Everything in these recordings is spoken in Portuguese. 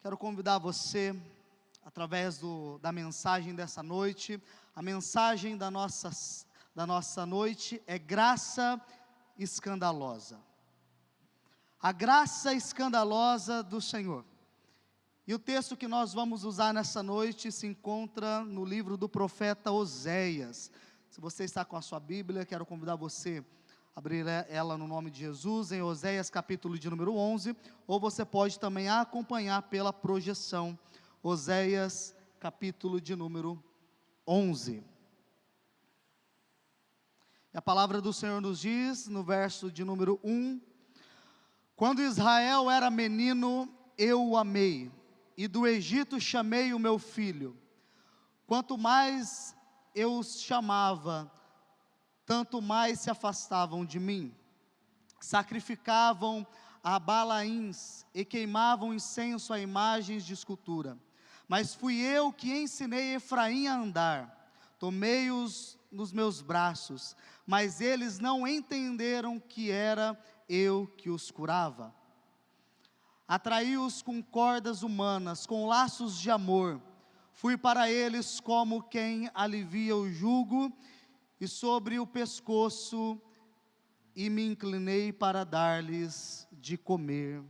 Quero convidar você, através da mensagem dessa noite. A mensagem da nossa noite é graça escandalosa. A graça escandalosa do Senhor. E o texto que nós vamos usar nessa noite se encontra no livro do profeta Oséias. Se você está com a sua Bíblia, quero convidar você a abrir ela no nome de Jesus, em Oséias capítulo de número 11, ou você pode também acompanhar pela projeção, Oséias capítulo de número 11. E a palavra do Senhor nos diz, no verso de número 1, quando Israel era menino, eu o amei, e do Egito chamei o meu filho. Quanto mais eu os chamava, tanto mais se afastavam de mim. Sacrificavam a Balaíns e queimavam incenso a imagens de escultura. Mas fui eu que ensinei Efraim a andar, tomei-os nos meus braços, mas eles não entenderam que era eu que os curava. Atraí-os com cordas humanas, com laços de amor. Fui para eles como quem alivia o jugo, e sobre o pescoço, e me inclinei para dar-lhes de comer.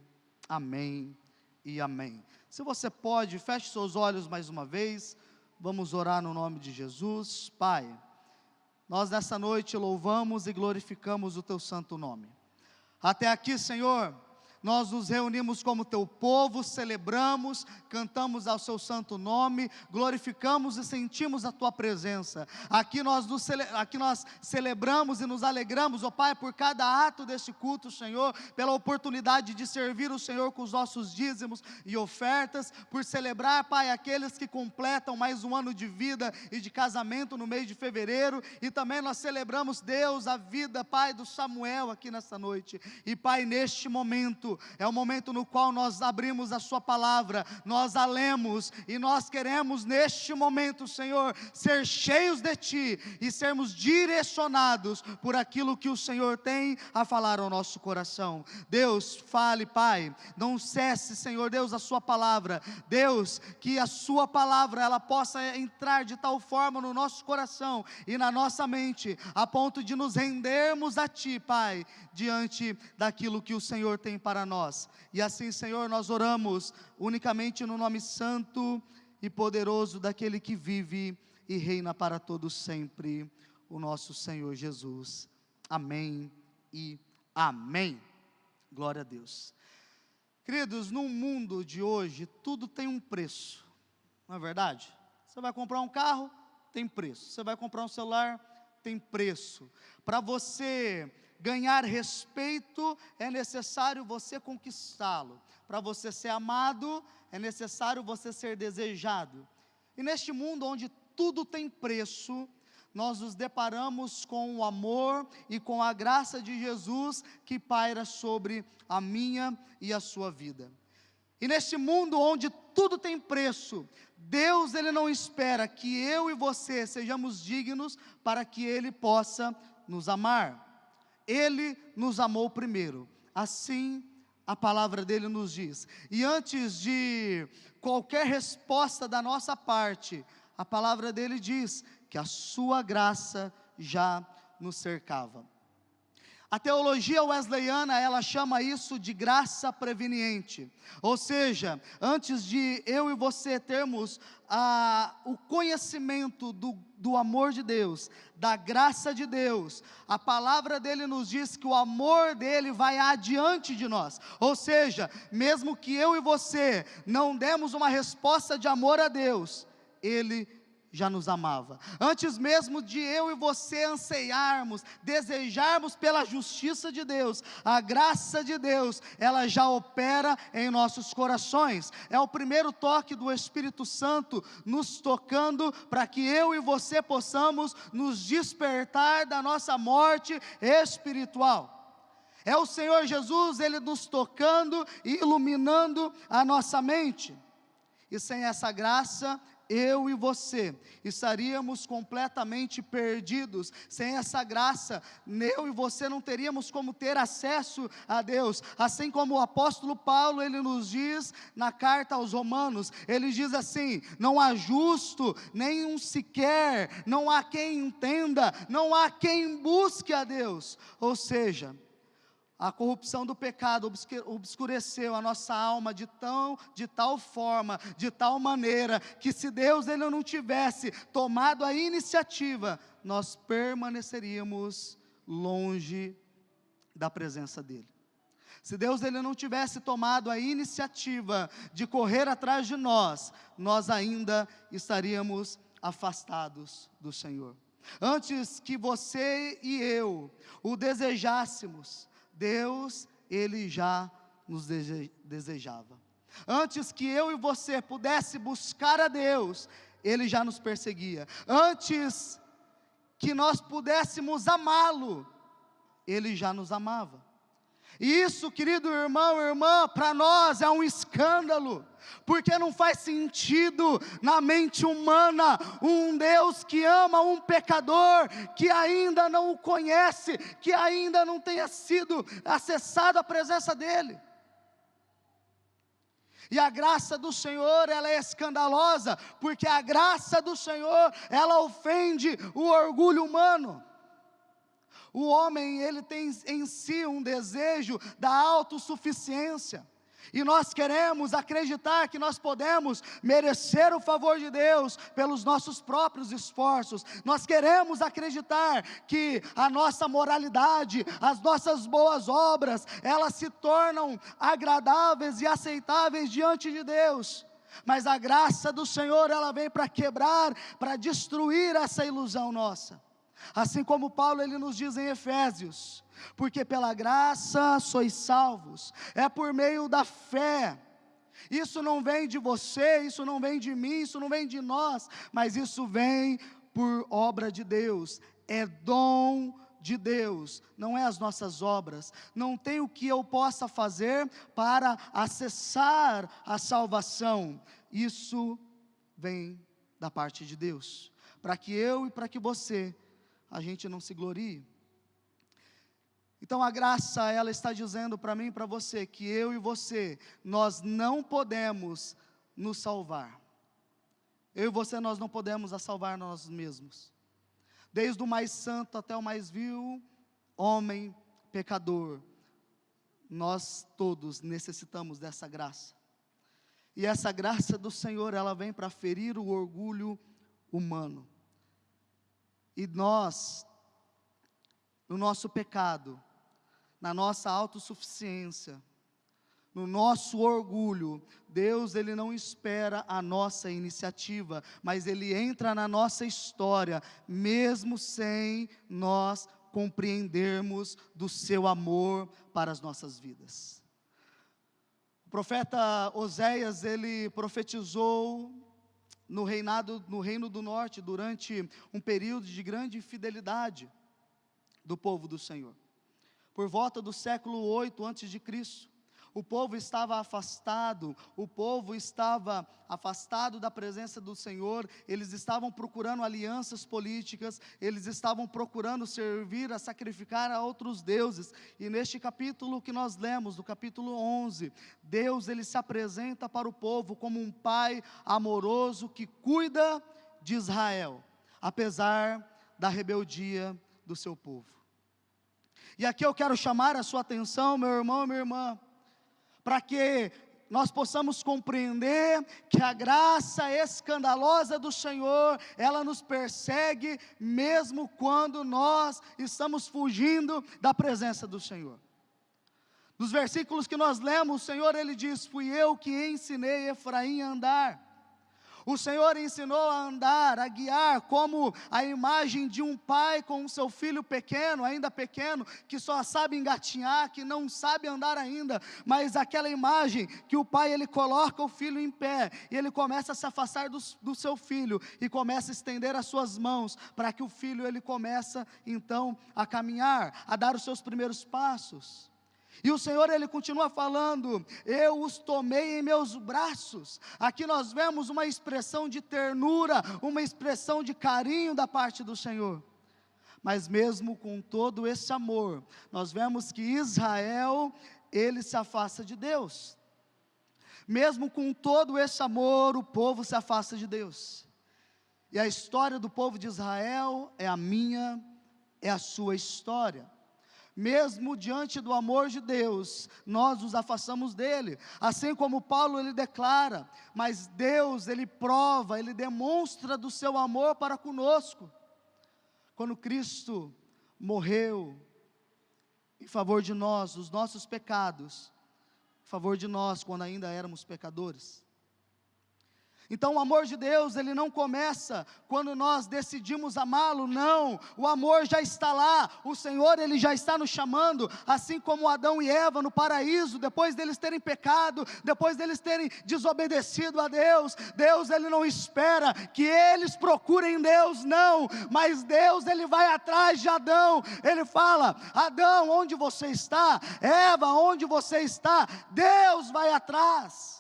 Amém e amém. Se você pode, feche seus olhos mais uma vez, vamos orar no nome de Jesus. Pai, nós nessa noite louvamos e glorificamos o teu santo nome. Até aqui, Senhor, nós nos reunimos como teu povo, celebramos, cantamos ao seu santo nome, glorificamos e sentimos a tua presença. Aqui nós celebramos e nos alegramos, ó Pai, por cada ato desse culto, Senhor, pela oportunidade de servir o Senhor com os nossos dízimos e ofertas, por celebrar, Pai, aqueles que completam mais um ano de vida e de casamento no mês de fevereiro, e também nós celebramos, Deus, a vida, Pai, do Samuel aqui nessa noite. E Pai, neste momento, é o momento no qual nós abrimos a sua palavra, nós a lemos, e nós queremos neste momento, Senhor, ser cheios de Ti, e sermos direcionados por aquilo que o Senhor tem a falar ao nosso coração. Deus, fale, Pai, não cesse, Senhor Deus, a sua palavra. Deus, que a sua palavra, ela possa entrar de tal forma no nosso coração e na nossa mente, a ponto de nos rendermos a Ti, Pai, diante daquilo que o Senhor tem para nós. E assim, Senhor, nós oramos unicamente no nome santo e poderoso daquele que vive e reina para todos sempre, o nosso Senhor Jesus. Amém e amém. Glória a Deus. Queridos, no mundo de hoje, tudo tem um preço, não é verdade? Você vai comprar um carro, tem preço. Você vai comprar um celular, tem preço. Para você ganhar respeito, é necessário você conquistá-lo. Para você ser amado, é necessário você ser desejado. E neste mundo onde tudo tem preço, nós nos deparamos com o amor e com a graça de Jesus que paira sobre a minha e a sua vida. E neste mundo onde tudo tem preço, Deus, Ele não espera que eu e você sejamos dignos para que Ele possa nos amar. Ele nos amou primeiro, assim a palavra dele nos diz. E antes de qualquer resposta da nossa parte, a palavra dele diz que a sua graça já nos cercava. A teologia wesleyana, ela chama isso de graça preveniente. Ou seja, antes de eu e você termos o conhecimento do amor de Deus, da graça de Deus, a palavra dele nos diz que o amor dele vai adiante de nós. Ou seja, mesmo que eu e você não demos uma resposta de amor a Deus, Ele já nos amava. Antes mesmo de eu e você anseiarmos, desejarmos pela justiça de Deus, a graça de Deus, ela já opera em nossos corações. É o primeiro toque do Espírito Santo nos tocando para que eu e você possamos nos despertar da nossa morte espiritual. É o Senhor Jesus, Ele nos tocando e iluminando a nossa mente. E sem essa graça, eu e você estaríamos completamente perdidos. Sem essa graça, eu e você não teríamos como ter acesso a Deus. Assim como o apóstolo Paulo, ele nos diz na carta aos Romanos, ele diz assim: não há justo, nenhum sequer, não há quem entenda, não há quem busque a Deus. Ou seja, a corrupção do pecado obscureceu a nossa alma de tal forma, de tal maneira, que se Deus ele não tivesse tomado a iniciativa, nós permaneceríamos longe da presença dEle. Se Deus ele não tivesse tomado a iniciativa de correr atrás de nós, nós ainda estaríamos afastados do Senhor. Antes que você e eu o desejássemos, Deus, Ele já nos desejava. Antes que eu e você pudesse buscar a Deus, Ele já nos perseguia. Antes que nós pudéssemos amá-lo, Ele já nos amava. E isso, querido irmão e irmã, para nós é um escândalo, porque não faz sentido na mente humana um Deus que ama um pecador, que ainda não o conhece, que ainda não tenha sido acessado a presença dEle. E a graça do Senhor, ela é escandalosa, porque a graça do Senhor, ela ofende o orgulho humano. O homem, ele tem em si um desejo da autossuficiência, e nós queremos acreditar que nós podemos merecer o favor de Deus pelos nossos próprios esforços. Nós queremos acreditar que a nossa moralidade, as nossas boas obras, elas se tornam agradáveis e aceitáveis diante de Deus. Mas a graça do Senhor, ela vem para quebrar, para destruir essa ilusão nossa. Assim como Paulo ele nos diz em Efésios: porque pela graça sois salvos, é por meio da fé. Isso não vem de você, isso não vem de mim, isso não vem de nós, mas isso vem por obra de Deus, é dom de Deus, não é as nossas obras. Não tem o que eu possa fazer para acessar a salvação, isso vem da parte de Deus, para que eu e para que você, a gente não se glorie. Então a graça, ela está dizendo para mim e para você, que eu e você, nós não podemos nos salvar. Eu e você, nós não podemos salvar nós mesmos. Desde o mais santo até o mais vil homem pecador, nós todos necessitamos dessa graça. E essa graça do Senhor, ela vem para ferir o orgulho humano. E nós, no nosso pecado, na nossa autossuficiência, no nosso orgulho, Deus ele não espera a nossa iniciativa, mas Ele entra na nossa história, mesmo sem nós compreendermos do seu amor para as nossas vidas. O profeta Oséias, ele profetizou no reino do norte, durante um período de grande infidelidade do povo do Senhor. Por volta do século 8 a.C., o povo estava afastado da presença do Senhor, eles estavam procurando alianças políticas, eles estavam procurando servir, a sacrificar a outros deuses. E neste capítulo que nós lemos, no capítulo 11, Deus ele se apresenta para o povo como um pai amoroso que cuida de Israel, apesar da rebeldia do seu povo. E aqui eu quero chamar a sua atenção, meu irmão e minha irmã, para que nós possamos compreender que a graça escandalosa do Senhor, ela nos persegue mesmo quando nós estamos fugindo da presença do Senhor. Nos versículos que nós lemos, o Senhor ele diz: fui eu que ensinei Efraim a andar. O Senhor ensinou a andar, a guiar, como a imagem de um pai com o seu filho pequeno, ainda pequeno, que só sabe engatinhar, que não sabe andar ainda, mas aquela imagem que o pai ele coloca o filho em pé, e ele começa a se afastar do seu filho, e começa a estender as suas mãos, para que o filho ele começa então a caminhar, a dar os seus primeiros passos. E o Senhor, Ele continua falando, eu os tomei em meus braços. Aqui nós vemos uma expressão de ternura, uma expressão de carinho da parte do Senhor. Mas mesmo com todo esse amor, nós vemos que Israel, ele se afasta de Deus. Mesmo com todo esse amor, o povo se afasta de Deus. E a história do povo de Israel é a minha, é a sua história. Mesmo diante do amor de Deus, nós nos afastamos dele, assim como Paulo ele declara, mas Deus ele prova, ele demonstra do seu amor para conosco, quando Cristo morreu em favor de nós, dos nossos pecados, em favor de nós quando ainda éramos pecadores. Então o amor de Deus, ele não começa quando nós decidimos amá-lo, não, o amor já está lá, o Senhor ele já está nos chamando, assim como Adão e Eva no paraíso, depois deles terem pecado, depois deles terem desobedecido a Deus, Deus ele não espera que eles procurem Deus, não, mas Deus ele vai atrás de Adão, ele fala, Adão, onde você está? Eva, onde você está? Deus vai atrás.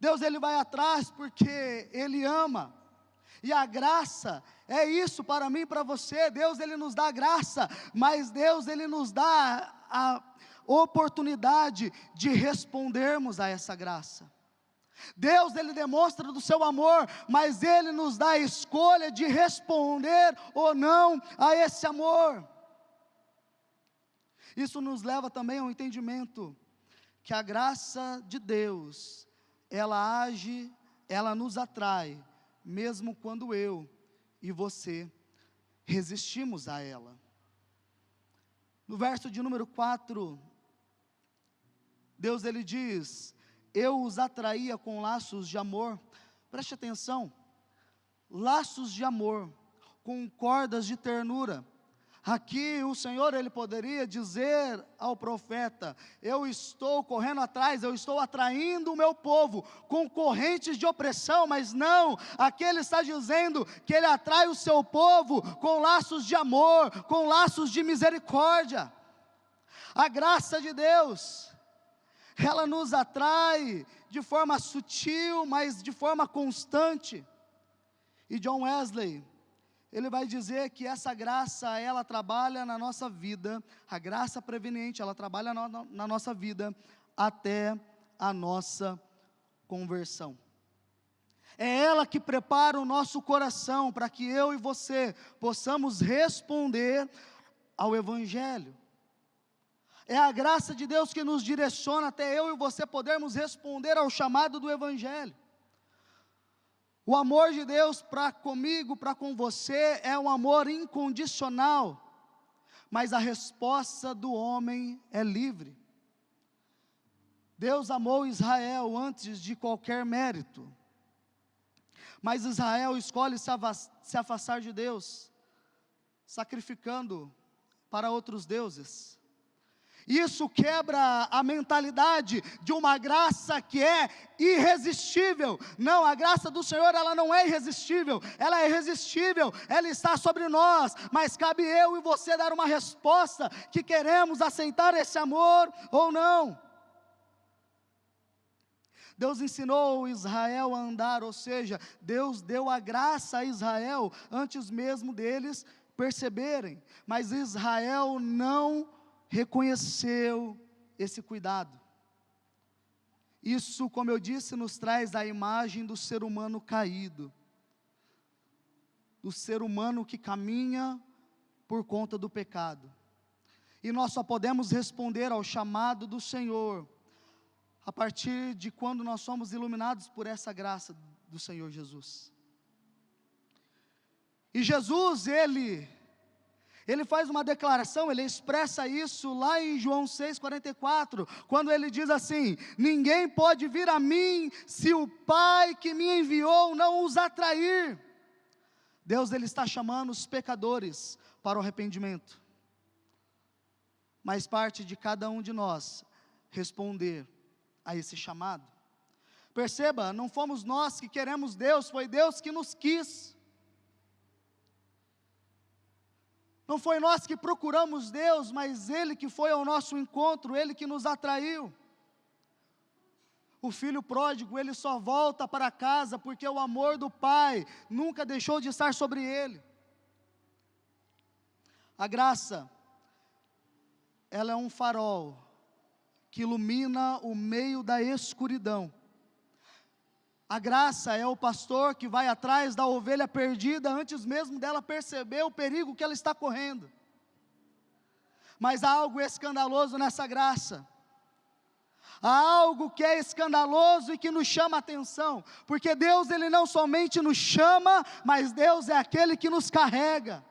Deus ele vai atrás porque Ele ama, e a graça é isso para mim e para você. Deus ele nos dá graça, mas Deus ele nos dá a oportunidade de respondermos a essa graça. Deus ele demonstra do seu amor, mas Ele nos dá a escolha de responder ou não a esse amor. Isso nos leva também ao entendimento que a graça de Deus, ela age, ela nos atrai, mesmo quando eu e você resistimos a ela. No verso de número 4, Deus ele diz, eu os atraía com laços de amor. Preste atenção, laços de amor, com cordas de ternura. Aqui o Senhor ele poderia dizer ao profeta, eu estou correndo atrás, eu estou atraindo o meu povo com correntes de opressão, mas não, aqui ele está dizendo que ele atrai o seu povo com laços de amor, com laços de misericórdia. A graça de Deus, ela nos atrai de forma sutil, mas de forma constante. E John Wesley, ele vai dizer que essa graça, ela trabalha na nossa vida, a graça preveniente, ela trabalha na nossa vida, até a nossa conversão. É ela que prepara o nosso coração, para que eu e você possamos responder ao Evangelho. É a graça de Deus que nos direciona, até eu e você podermos responder ao chamado do Evangelho. O amor de Deus para comigo, para com você, é um amor incondicional, mas a resposta do homem é livre. Deus amou Israel antes de qualquer mérito, mas Israel escolhe se afastar de Deus, sacrificando para outros deuses. Isso quebra a mentalidade de uma graça que é irresistível. Não, a graça do Senhor, ela não é irresistível, ela é irresistível, ela está sobre nós, mas cabe eu e você dar uma resposta, que queremos aceitar esse amor ou não. Deus ensinou Israel a andar, ou seja, Deus deu a graça a Israel, antes mesmo deles perceberem, mas Israel não reconheceu esse cuidado. Isso, como eu disse, nos traz a imagem do ser humano caído, do ser humano que caminha por conta do pecado, e nós só podemos responder ao chamado do Senhor, a partir de quando nós somos iluminados por essa graça do Senhor Jesus. E Jesus, Ele faz uma declaração, Ele expressa isso lá em João 6,44, quando Ele diz assim, ninguém pode vir a mim, se o Pai que me enviou não os atrair. Deus Ele está chamando os pecadores para o arrependimento, mas parte de cada um de nós responder a esse chamado. Perceba, não fomos nós que queremos Deus, foi Deus que nos quis. Não foi nós que procuramos Deus, mas Ele que foi ao nosso encontro, Ele que nos atraiu. O filho pródigo, ele só volta para casa porque o amor do Pai nunca deixou de estar sobre ele. A graça, ela é um farol que ilumina o meio da escuridão. A graça é o pastor que vai atrás da ovelha perdida antes mesmo dela perceber o perigo que ela está correndo. Mas há algo escandaloso nessa graça. Há algo que é escandaloso e que nos chama a atenção, porque Deus, Ele não somente nos chama, mas Deus é aquele que nos carrega.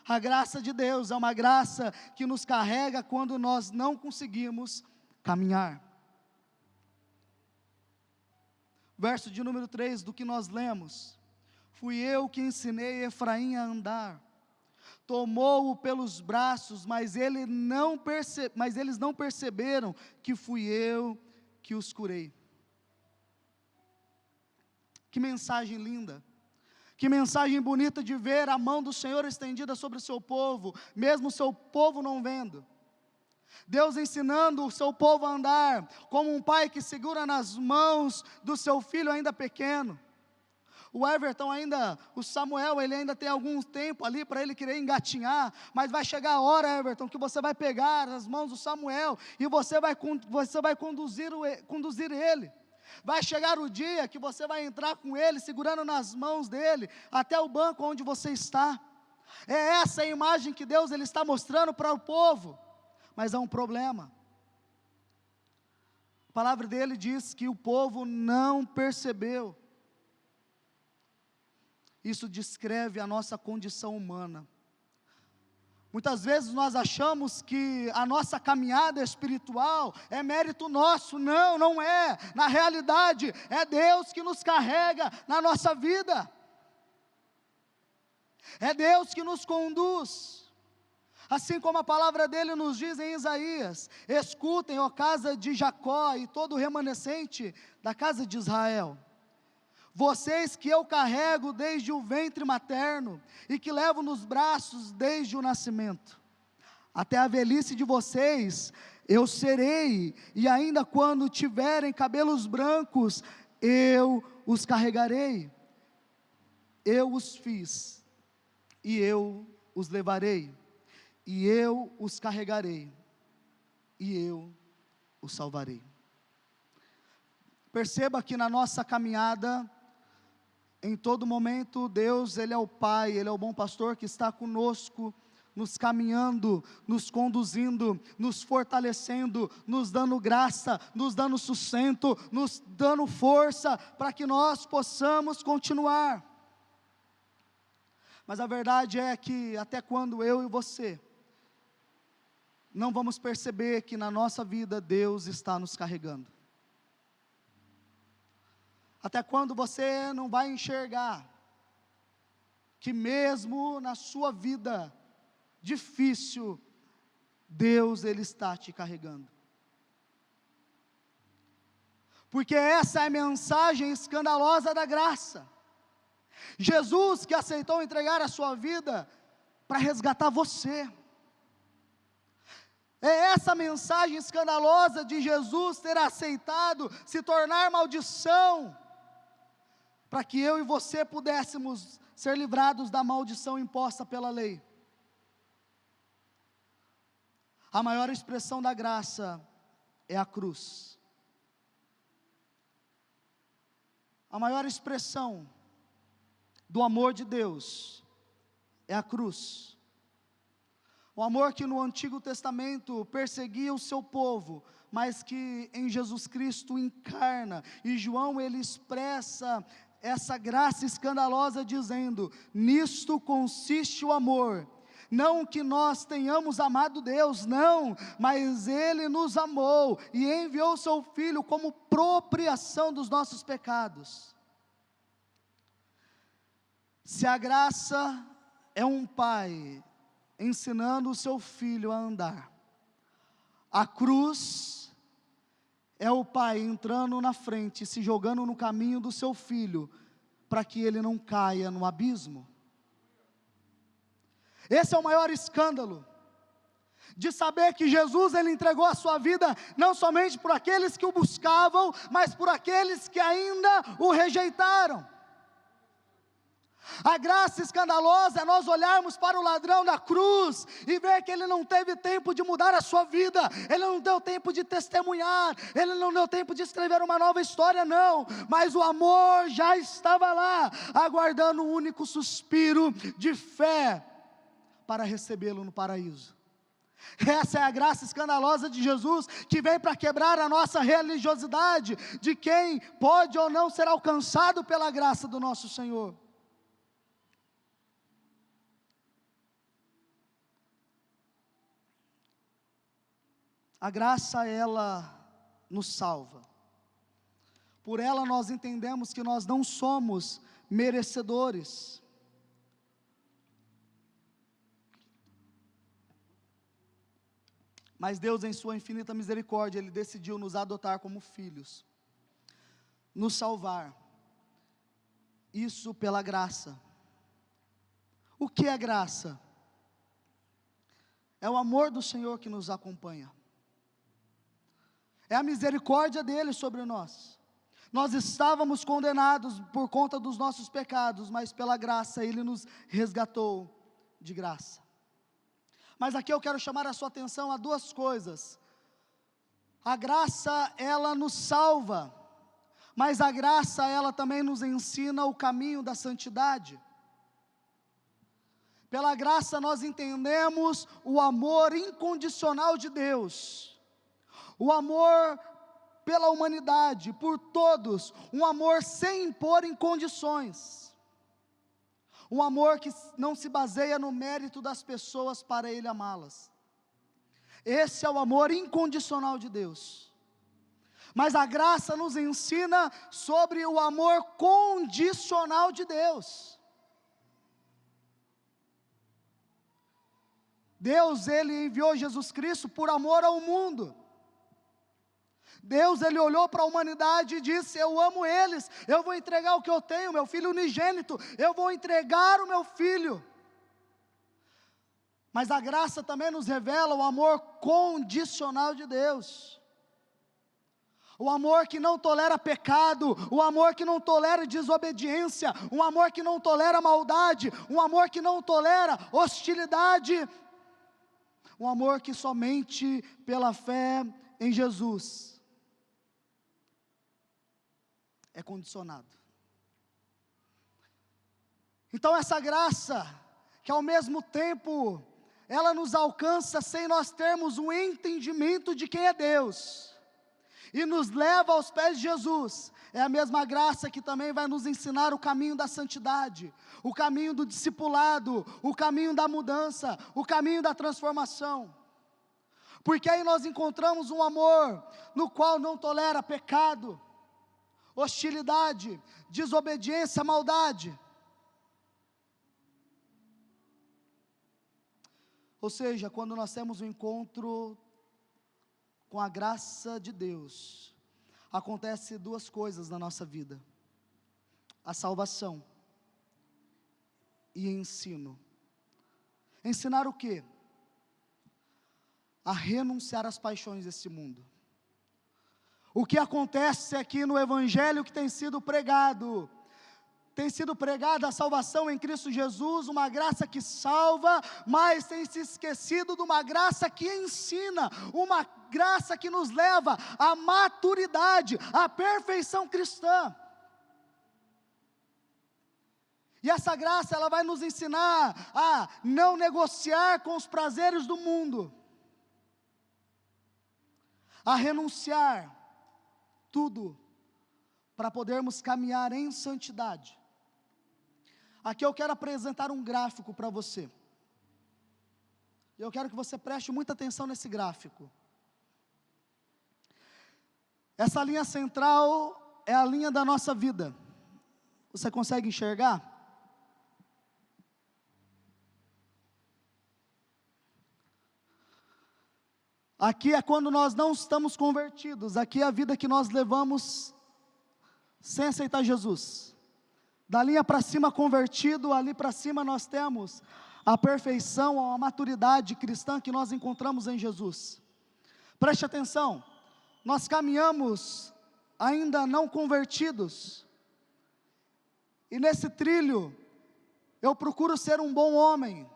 A graça de Deus é uma graça que nos carrega quando nós não conseguimos caminhar. Verso de número 3 do que nós lemos: fui eu que ensinei Efraim a andar, tomou-o pelos braços, mas eles não perceberam que fui eu que os curei. Que mensagem linda, que mensagem bonita de ver a mão do Senhor estendida sobre o seu povo, mesmo o seu povo não vendo. Deus ensinando o seu povo a andar, como um pai que segura nas mãos do seu filho ainda pequeno. O Everton ainda, o Samuel, ele ainda tem algum tempo ali para ele querer engatinhar, mas vai chegar a hora, Everton, que você vai pegar as mãos do Samuel e você vai conduzir ele. Vai chegar o dia que você vai entrar com ele, segurando nas mãos dele, até o banco onde você está. É essa a imagem que Deus ele está mostrando para o povo. Mas há um problema. A palavra dele diz que o povo não percebeu. Isso descreve a nossa condição humana. Muitas vezes nós achamos que a nossa caminhada espiritual é mérito nosso. Não, não é. Na realidade, é Deus que nos carrega na nossa vida. É Deus que nos conduz. Assim como a palavra dele nos diz em Isaías: escutem, ó casa de Jacó e todo o remanescente da casa de Israel, vocês que eu carrego desde o ventre materno e que levo nos braços desde o nascimento, até a velhice de vocês eu serei, e ainda quando tiverem cabelos brancos eu os carregarei. Eu os fiz e eu os levarei, e eu os carregarei, e eu os salvarei. Perceba que na nossa caminhada, em todo momento, Deus, Ele é o Pai, Ele é o bom pastor que está conosco, nos caminhando, nos conduzindo, nos fortalecendo, nos dando graça, nos dando sustento, nos dando força, para que nós possamos continuar. Mas a verdade é que até quando eu e você não vamos perceber que na nossa vida Deus está nos carregando? Até quando você não vai enxergar que mesmo na sua vida difícil, Deus Ele está te carregando? Porque essa é a mensagem escandalosa da graça. Jesus que aceitou entregar a sua vida para resgatar você. É essa mensagem escandalosa de Jesus ter aceitado se tornar maldição, para que eu e você pudéssemos ser livrados da maldição imposta pela lei. A maior expressão da graça é a cruz. A maior expressão do amor de Deus é a cruz. O amor que no Antigo Testamento perseguia o seu povo, mas que em Jesus Cristo encarna. E João ele expressa essa graça escandalosa dizendo: nisto consiste o amor, não que nós tenhamos amado Deus, não, mas Ele nos amou e enviou seu Filho como propriação dos nossos pecados. Se a graça é um pai ensinando o seu filho a andar, a cruz é o pai entrando na frente, se jogando no caminho do seu filho, para que ele não caia no abismo. Esse é o maior escândalo, de saber que Jesus, Ele entregou a sua vida, não somente por aqueles que o buscavam, mas por aqueles que ainda o rejeitaram. A graça escandalosa é nós olharmos para o ladrão da cruz, e ver que ele não teve tempo de mudar a sua vida, ele não deu tempo de testemunhar, ele não deu tempo de escrever uma nova história, não, mas o amor já estava lá, aguardando um único suspiro de fé, para recebê-lo no paraíso. Essa é a graça escandalosa de Jesus, que vem para quebrar a nossa religiosidade, de quem pode ou não ser alcançado pela graça do nosso Senhor. A graça, ela nos salva. Por ela nós entendemos que nós não somos merecedores. Mas Deus, em sua infinita misericórdia, Ele decidiu nos adotar como filhos, nos salvar. Isso pela graça. O que é graça? É o amor do Senhor que nos acompanha. É a misericórdia dEle sobre nós. Nós estávamos condenados por conta dos nossos pecados, mas pela graça Ele nos resgatou de graça. Mas aqui eu quero chamar a sua atenção a duas coisas. A graça, ela nos salva, mas a graça, ela também nos ensina o caminho da santidade. Pela graça nós entendemos o amor incondicional de Deus, o amor pela humanidade, por todos, um amor sem impor em condições. Um amor que não se baseia no mérito das pessoas para Ele amá-las. Esse é o amor incondicional de Deus. Mas a graça nos ensina sobre o amor condicional de Deus. Deus, Ele enviou Jesus Cristo por amor ao mundo. Deus, Ele olhou para a humanidade e disse: eu amo eles, eu vou entregar o que eu tenho, meu filho unigênito, eu vou entregar o meu filho. Mas a graça também nos revela o amor condicional de Deus, o amor que não tolera pecado, o amor que não tolera desobediência, um amor que não tolera maldade, um amor que não tolera hostilidade, um amor que somente pela fé em Jesus é condicionado. Então essa graça, que ao mesmo tempo, ela nos alcança sem nós termos um entendimento de quem é Deus, e nos leva aos pés de Jesus, é a mesma graça que também vai nos ensinar o caminho da santidade, o caminho do discipulado, o caminho da mudança, o caminho da transformação. Porque aí nós encontramos um amor no qual não tolera pecado, hostilidade, desobediência, maldade. Ou seja, quando nós temos um encontro com a graça de Deus, acontece duas coisas na nossa vida: a salvação e ensino. Ensinar o quê? A renunciar às paixões desse mundo. O que acontece aqui no Evangelho que tem sido pregada a salvação em Cristo Jesus, uma graça que salva, mas tem se esquecido de uma graça que ensina, uma graça que nos leva à maturidade, à perfeição cristã. E essa graça, ela vai nos ensinar a não negociar com os prazeres do mundo, a renunciar tudo, para podermos caminhar em santidade. Aqui eu quero apresentar um gráfico para você, e eu quero que você preste muita atenção nesse gráfico. Essa linha central é a linha da nossa vida, você consegue enxergar? Aqui é quando nós não estamos convertidos, aqui é a vida que nós levamos sem aceitar Jesus. Da linha para cima convertido, ali para cima nós temos a perfeição, a maturidade cristã que nós encontramos em Jesus. Preste atenção, nós caminhamos ainda não convertidos, e nesse trilho, eu procuro ser um bom homem,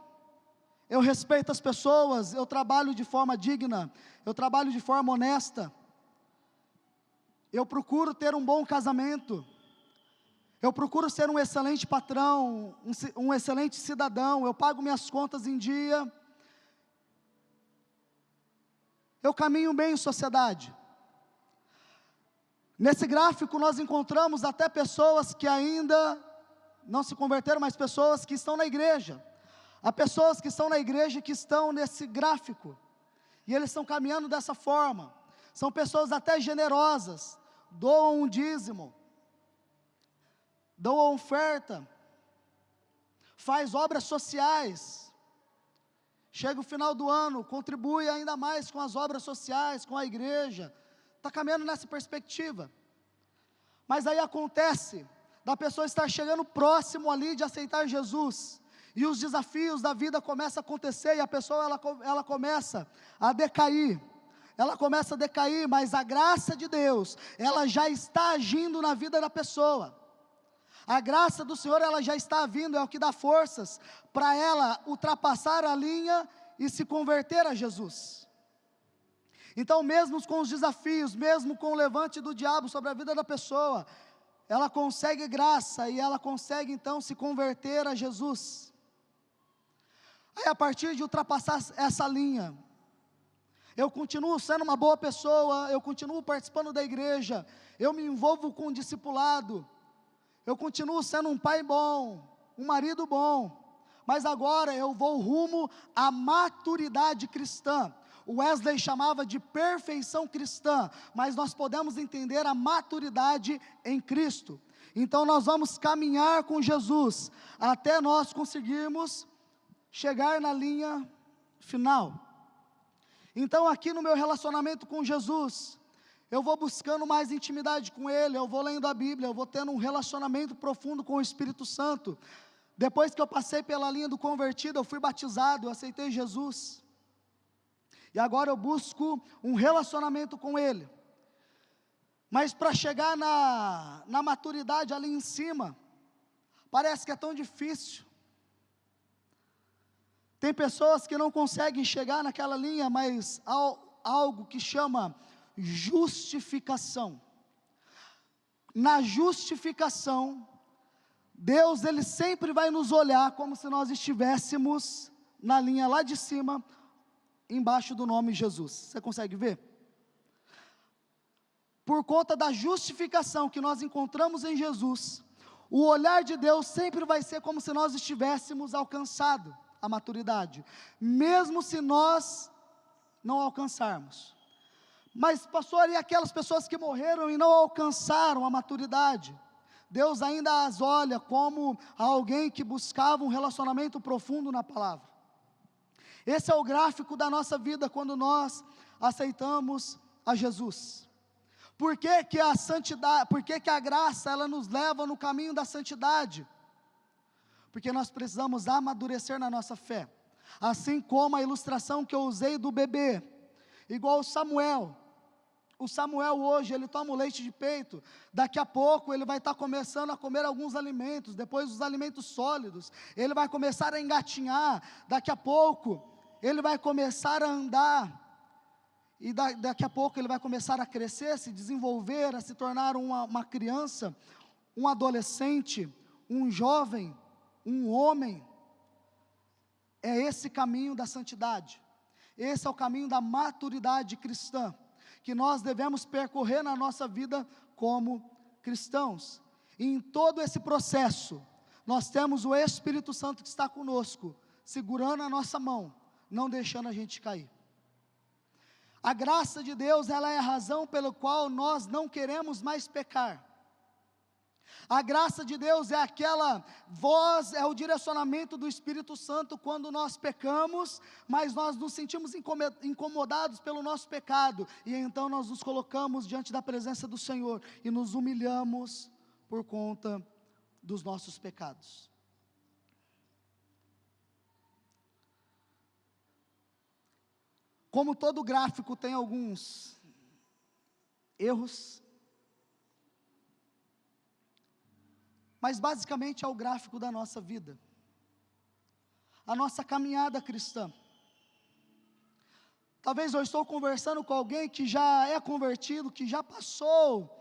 eu respeito as pessoas, eu trabalho de forma digna, eu trabalho de forma honesta, eu procuro ter um bom casamento, eu procuro ser um excelente patrão, um excelente cidadão, eu pago minhas contas em dia, eu caminho bem em sociedade. Nesse gráfico nós encontramos até pessoas que ainda não se converteram, mas pessoas que estão na igreja. Há pessoas que estão na igreja que estão nesse gráfico, e eles estão caminhando dessa forma. São pessoas até generosas, doam um dízimo, dão oferta, faz obras sociais, chega o final do ano, contribui ainda mais com as obras sociais, com a igreja, está caminhando nessa perspectiva. Mas aí acontece, da pessoa estar chegando próximo ali de aceitar Jesus, e os desafios da vida começam a acontecer, e a pessoa ela começa a decair, mas a graça de Deus, ela já está agindo na vida da pessoa. A graça do Senhor, ela já está vindo, é o que dá forças para ela ultrapassar a linha e se converter a Jesus. Então, mesmo com os desafios, mesmo com o levante do diabo sobre a vida da pessoa, ela consegue graça e ela consegue então se converter a Jesus. Aí, a partir de ultrapassar essa linha, eu continuo sendo uma boa pessoa, eu continuo participando da igreja, eu me envolvo com o discipulado, eu continuo sendo um pai bom, um marido bom, mas agora eu vou rumo à maturidade cristã. O Wesley chamava de perfeição cristã, mas nós podemos entender a maturidade em Cristo. Então nós vamos caminhar com Jesus, até nós conseguirmos chegar na linha final. Então aqui no meu relacionamento com Jesus, eu vou buscando mais intimidade com Ele, eu vou lendo a Bíblia, eu vou tendo um relacionamento profundo com o Espírito Santo. Depois que eu passei pela linha do convertido, eu fui batizado, eu aceitei Jesus, e agora eu busco um relacionamento com Ele. Mas para chegar na maturidade ali em cima, parece que é tão difícil. Tem pessoas que não conseguem chegar naquela linha, mas há algo que chama justificação. Na justificação, Deus ele sempre vai nos olhar como se nós estivéssemos na linha lá de cima, embaixo do nome Jesus. Você consegue ver? Por conta da justificação que nós encontramos em Jesus, o olhar de Deus sempre vai ser como se nós estivéssemos alcançado a maturidade, mesmo se nós não alcançarmos. Mas pastor, e aquelas pessoas que morreram e não alcançaram a maturidade? Deus ainda as olha como alguém que buscava um relacionamento profundo na palavra. Esse é o gráfico da nossa vida quando nós aceitamos a Jesus. Por que que a santidade, por que que a graça ela nos leva no caminho da santidade? Porque nós precisamos amadurecer na nossa fé, assim como a ilustração que eu usei do bebê, igual o Samuel hoje, ele toma o leite de peito, daqui a pouco ele vai estar começando a comer alguns alimentos, depois os alimentos sólidos, ele vai começar a engatinhar, daqui a pouco ele vai começar a andar, e daqui a pouco ele vai começar a crescer, se desenvolver, a se tornar uma criança, um adolescente, um jovem, um homem. É esse caminho da santidade, esse é o caminho da maturidade cristã, que nós devemos percorrer na nossa vida como cristãos. E em todo esse processo, nós temos o Espírito Santo que está conosco, segurando a nossa mão, não deixando a gente cair. A graça de Deus, ela é a razão pela qual nós não queremos mais pecar. A graça de Deus é aquela voz, é o direcionamento do Espírito Santo quando nós pecamos, mas nós nos sentimos incomodados pelo nosso pecado, e então nós nos colocamos diante da presença do Senhor, e nos humilhamos por conta dos nossos pecados. Como todo gráfico tem alguns erros, mas basicamente é o gráfico da nossa vida, a nossa caminhada cristã. Talvez eu estou conversando com alguém que já é convertido, que já passou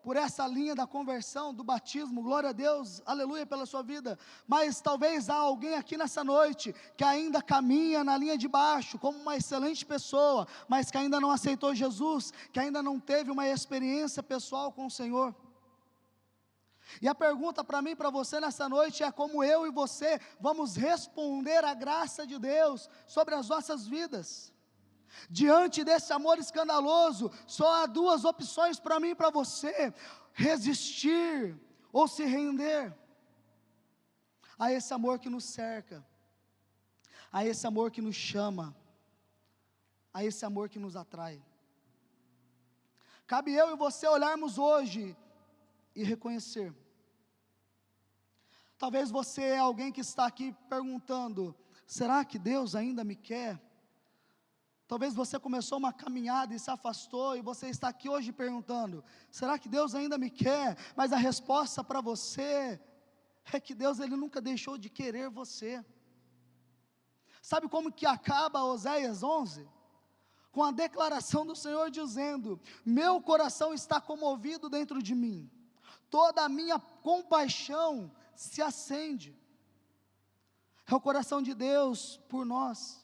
por essa linha da conversão, do batismo, glória a Deus, aleluia pela sua vida, mas talvez há alguém aqui nessa noite, que ainda caminha na linha de baixo, como uma excelente pessoa, mas que ainda não aceitou Jesus, que ainda não teve uma experiência pessoal com o Senhor. E a pergunta para mim e para você nessa noite é: como eu e você vamos responder à graça de Deus sobre as nossas vidas? Diante desse amor escandaloso, só há duas opções para mim e para você: resistir ou se render a esse amor que nos cerca, a esse amor que nos chama, a esse amor que nos atrai. Cabe eu e você olharmos hoje e reconhecer. Talvez você é alguém que está aqui perguntando: será que Deus ainda me quer? Talvez você começou uma caminhada e se afastou, e você está aqui hoje perguntando: será que Deus ainda me quer? Mas a resposta para você é que Deus, Ele nunca deixou de querer você. Sabe como que acaba Oséias 11? Com a declaração do Senhor dizendo: meu coração está comovido dentro de mim, toda a minha compaixão se acende. É o coração de Deus por nós.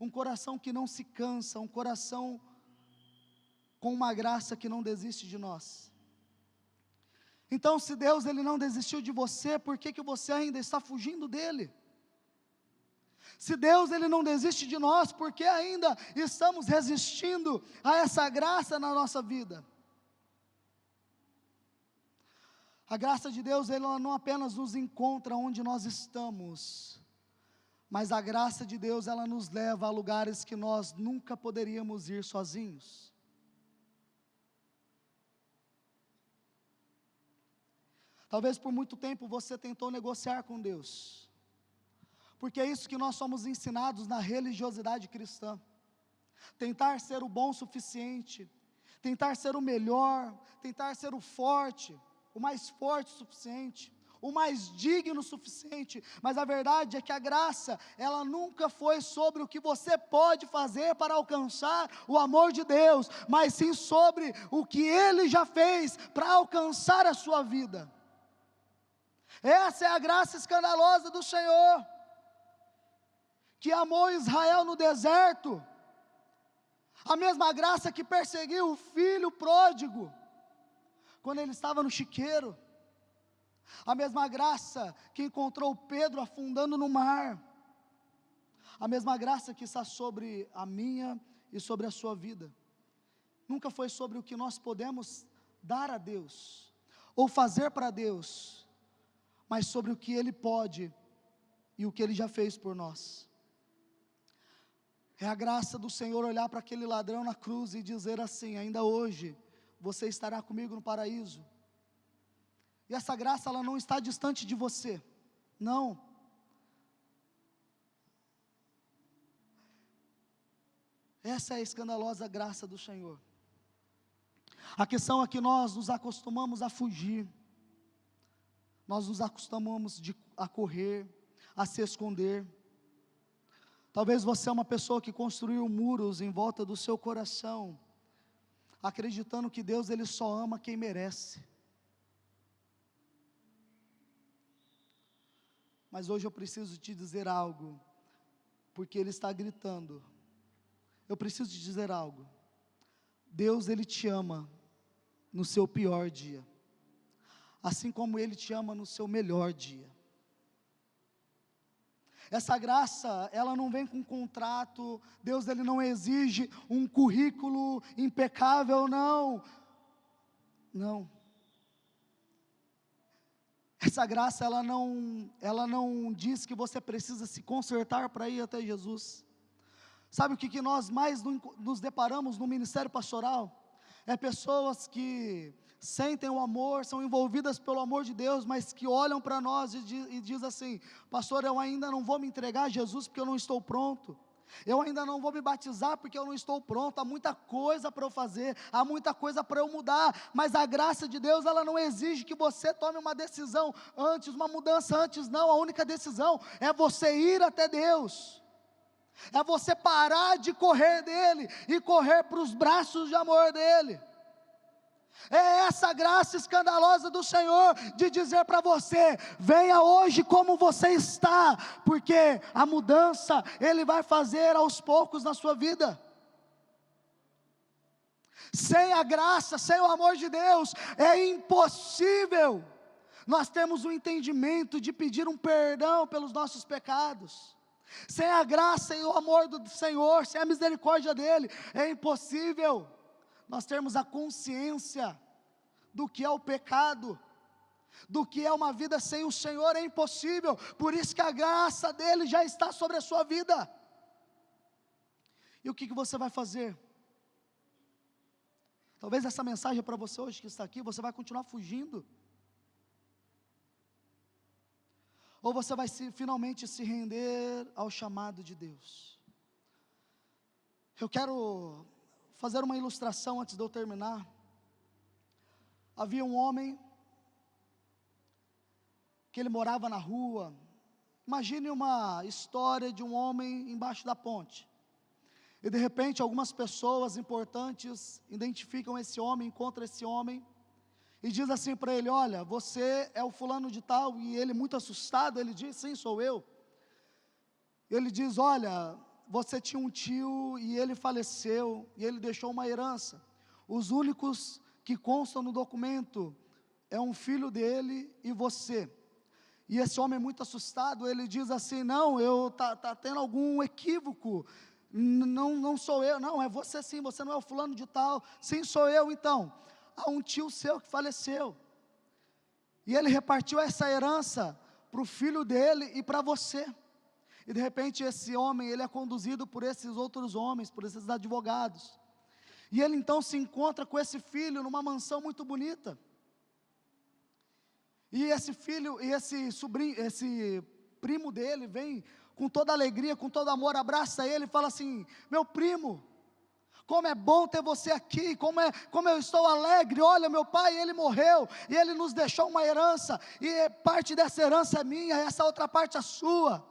Um coração que não se cansa, um coração com uma graça que não desiste de nós. Então, se Deus Ele não desistiu de você, por que você ainda está fugindo dEle? Se Deus Ele não desiste de nós, por que ainda estamos resistindo a essa graça na nossa vida? A graça de Deus, ela não apenas nos encontra onde nós estamos, mas a graça de Deus, ela nos leva a lugares que nós nunca poderíamos ir sozinhos. Talvez por muito tempo você tentou negociar com Deus, porque é isso que nós somos ensinados na religiosidade cristã: tentar ser o bom o suficiente, tentar ser o melhor, tentar ser o forte, o mais forte o suficiente, o mais digno o suficiente. Mas a verdade é que a graça, ela nunca foi sobre o que você pode fazer para alcançar o amor de Deus, mas sim sobre o que Ele já fez para alcançar a sua vida. Essa é a graça escandalosa do Senhor, que amou Israel no deserto, a mesma graça que perseguiu o filho pródigo, quando ele estava no chiqueiro, a mesma graça que encontrou Pedro afundando no mar, a mesma graça que está sobre a minha e sobre a sua vida. Nunca foi sobre o que nós podemos dar a Deus, ou fazer para Deus, mas sobre o que Ele pode, e o que Ele já fez por nós. É a graça do Senhor olhar para aquele ladrão na cruz e dizer assim: ainda hoje, você estará comigo no paraíso. E essa graça, ela não está distante de você, não. Essa é a escandalosa graça do Senhor. A questão é que nós nos acostumamos a fugir, nós nos acostumamos a correr, a se esconder. Talvez você é uma pessoa que construiu muros em volta do seu coração, acreditando que Deus, Ele só ama quem merece. Mas hoje eu preciso te dizer algo, porque Ele está gritando. Eu preciso te dizer algo: Deus, Ele te ama no seu pior dia, assim como Ele te ama no seu melhor dia. Essa graça, ela não vem com contrato. Deus, Ele não exige um currículo impecável, não. Essa graça, ela não diz que você precisa se consertar para ir até Jesus. Sabe o que nós mais nos deparamos no ministério pastoral? É pessoas que sentem o amor, são envolvidas pelo amor de Deus, mas que olham para nós e diz assim: pastor, eu ainda não vou me entregar a Jesus porque eu não estou pronto. Eu ainda não vou me batizar porque eu não estou pronto, há muita coisa para eu fazer, há muita coisa para eu mudar, mas a graça de Deus, ela não exige que você tome uma decisão antes, uma mudança antes, não. A única decisão é você ir até Deus, é você parar de correr dele e correr para os braços de amor dele. É essa graça escandalosa do Senhor de dizer para você: venha hoje como você está, porque a mudança Ele vai fazer aos poucos na sua vida. Sem a graça, sem o amor de Deus, é impossível nós temos o entendimento de pedir um perdão pelos nossos pecados. Sem a graça e o amor do Senhor, sem a misericórdia dEle, é impossível nós termos a consciência do que é o pecado, do que é uma vida sem o Senhor. É impossível. Por isso que a graça dEle já está sobre a sua vida. E o que você vai fazer? Talvez essa mensagem é para você hoje que está aqui. Você vai continuar fugindo? Ou você vai finalmente se render ao chamado de Deus? Eu quero fazer uma ilustração antes de eu terminar. Havia um homem que ele morava na rua. Imagine uma história de um homem embaixo da ponte. E de repente algumas pessoas importantes identificam esse homem, encontram esse homem e diz assim para ele: olha, você é o fulano de tal. E ele, muito assustado, ele diz: sim, sou eu. Ele diz: olha, você tinha um tio e ele faleceu, e ele deixou uma herança. Os únicos que constam no documento é um filho dele e você. E esse homem, muito assustado, ele diz assim: não, tá tendo algum equívoco, não sou eu. Não, é você sim, você não é o fulano de tal. Sim, sou eu. Então, há um tio seu que faleceu, e ele repartiu essa herança para o filho dele e para você. E de repente esse homem, ele é conduzido por esses outros homens, por esses advogados, e ele então se encontra com esse filho numa mansão muito bonita. E esse filho, e esse sobrinho, esse primo dele vem com toda alegria, com todo amor, abraça ele e fala assim: meu primo, como é bom ter você aqui, como eu estou alegre. Olha, meu pai, ele morreu, e ele nos deixou uma herança, e parte dessa herança é minha, essa outra parte é sua.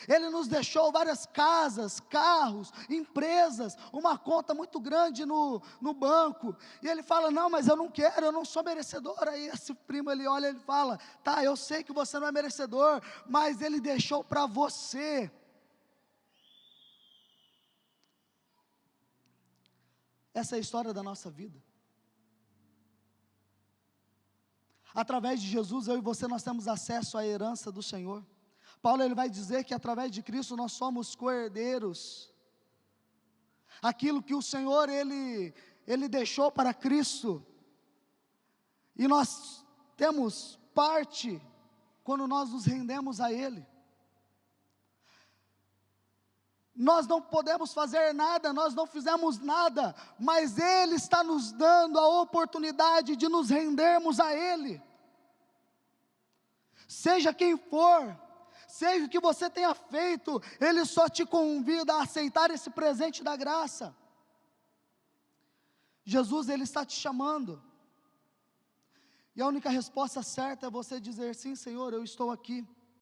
Ele nos deixou várias casas, carros, empresas, uma conta muito grande no banco. E ele fala: não, mas eu não quero, eu não sou merecedor. Aí esse primo, ele olha e ele fala: tá, eu sei que você não é merecedor, mas ele deixou para você. Essa é a história da nossa vida. Através de Jesus, eu e você, nós temos acesso à herança do Senhor. Paulo, ele vai dizer que através de Cristo nós somos co-herdeiros. Aquilo que o Senhor, Ele deixou para Cristo, e nós temos parte quando nós nos rendemos a Ele. Nós não podemos fazer nada, nós não fizemos nada, mas Ele está nos dando a oportunidade de nos rendermos a Ele. Seja quem for, seja o que você tenha feito, Ele só te convida a aceitar esse presente da graça. Jesus, Ele está te chamando, e a única resposta certa é você dizer: sim, Senhor, eu estou aqui.